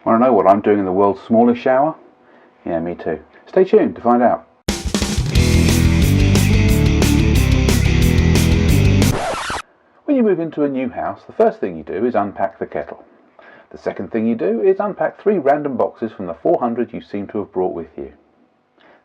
Want to know what I'm doing in the world's smallest shower? Yeah, me too. Stay tuned to find out. When you move into a new house, the first thing you do is unpack the kettle. The second thing you do is unpack 3 random boxes from the 400 you seem to have brought with you.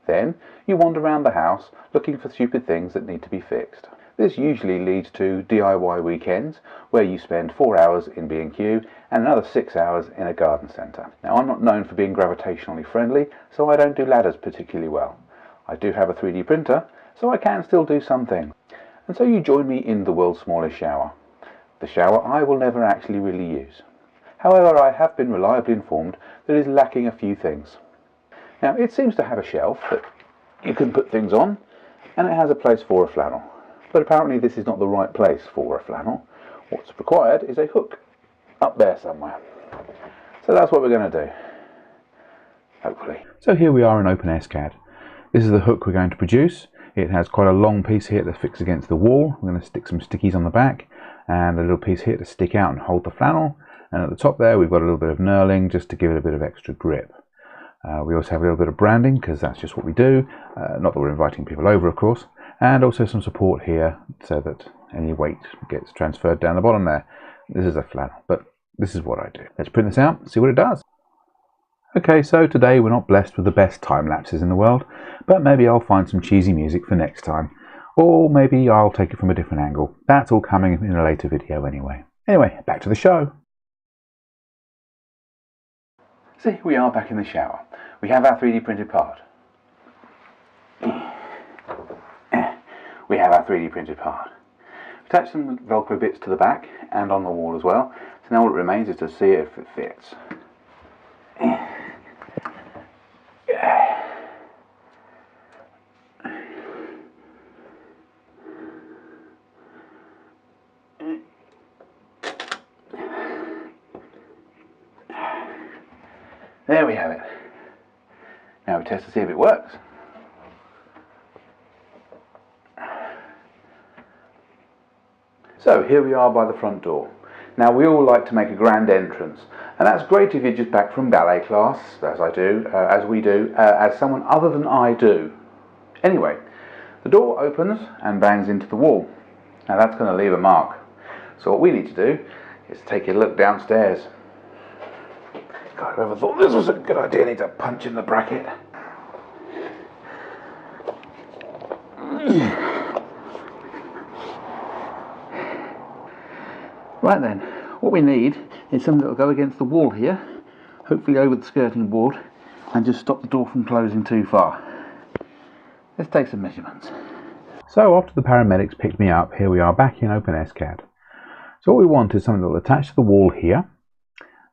Then you wander around the house looking for stupid things that need to be fixed. This usually leads to DIY weekends where you spend 4 hours in B&Q and another 6 hours in a garden centre. Now, I'm not known for being gravitationally friendly, so I don't do ladders particularly well. I do have a 3D printer, so I can still do some things. And so you join me in the world's smallest shower. The shower I will never actually really use. However, I have been reliably informed that it is lacking a few things. Now, it seems to have a shelf that you can put things on, and it has a place for a flannel. But apparently this is not the right place for a flannel. What's required is a hook up there somewhere. So that's what we're going to do, hopefully. So here we are in OpenSCAD. This is the hook we're going to produce. It has quite a long piece here that fixes against the wall. We're going to stick some stickies on the back and a little piece here to stick out and hold the flannel. And at the top there we've got a little bit of knurling just to give it a bit of extra grip. We also have a little bit of branding because that's just what we do. Not that we're inviting people over, of course. And also some support here so that any weight gets transferred down the bottom there. This is a flannel, but this is what I do. Let's print this out and see what it does. Okay, so today we're not blessed with the best time lapses in the world, but maybe I'll find some cheesy music for next time. Or maybe I'll take it from a different angle. That's all coming in a later video anyway. Anyway, back to the show. So here we are back in the shower. We have our 3D printed part. We have our 3D printed part. Attach some Velcro bits to the back and on the wall as well. So now what remains is to see if it fits. There we have it. Now we test to see if it works. So here we are by the front door. Now we all like to make a grand entrance, and that's great if you're just back from ballet class, as I do, as someone other than I do. Anyway, the door opens and bangs into the wall. Now that's going to leave a mark. So what we need to do is take a look downstairs. God, whoever thought this was a good idea, I need to punch in the bracket. Right then, what we need is something that will go against the wall here, hopefully over the skirting board, and just stop the door from closing too far. Let's take some measurements. So after the paramedics picked me up, here we are back in OpenSCAD. So what we want is something that will attach to the wall here,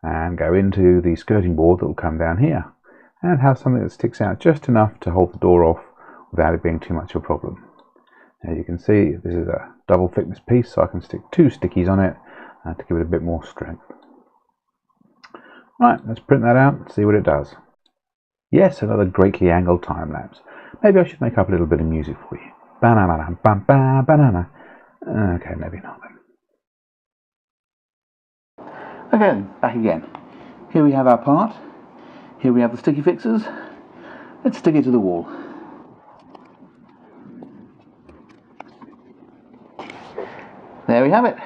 and go into the skirting board that will come down here, and have something that sticks out just enough to hold the door off without it being too much of a problem. As you can see, this is a double thickness piece, so I can stick 2 stickies on it to give it a bit more strength. Right, let's print that out and see what it does. Yes, another greatly angled time lapse. Maybe I should make up a little bit of music for you. Banana, banana, banana. Okay, maybe not then. Okay, back again. Here we have our part. Here we have the sticky fixers. Let's stick it to the wall. There we have it.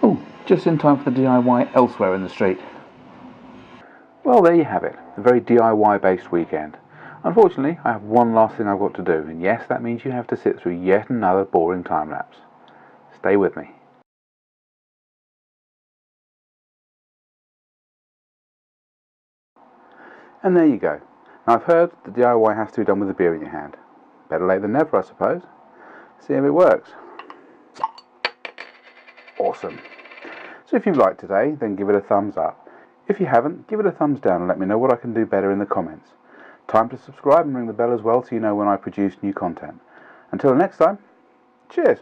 Oh, just in time for the DIY elsewhere in the street. Well, there you have it. A very DIY based weekend. Unfortunately, I have one last thing I've got to do, and yes, that means you have to sit through yet another boring time lapse. Stay with me. And there you go. Now I've heard the DIY has to be done with a beer in your hand. Better late than never, I suppose. See if it works. Awesome. So if you've liked today, then give it a thumbs up. If you haven't, give it a thumbs down and let me know what I can do better in the comments. Time to subscribe and ring the bell as well so you know when I produce new content. Until next time, cheers.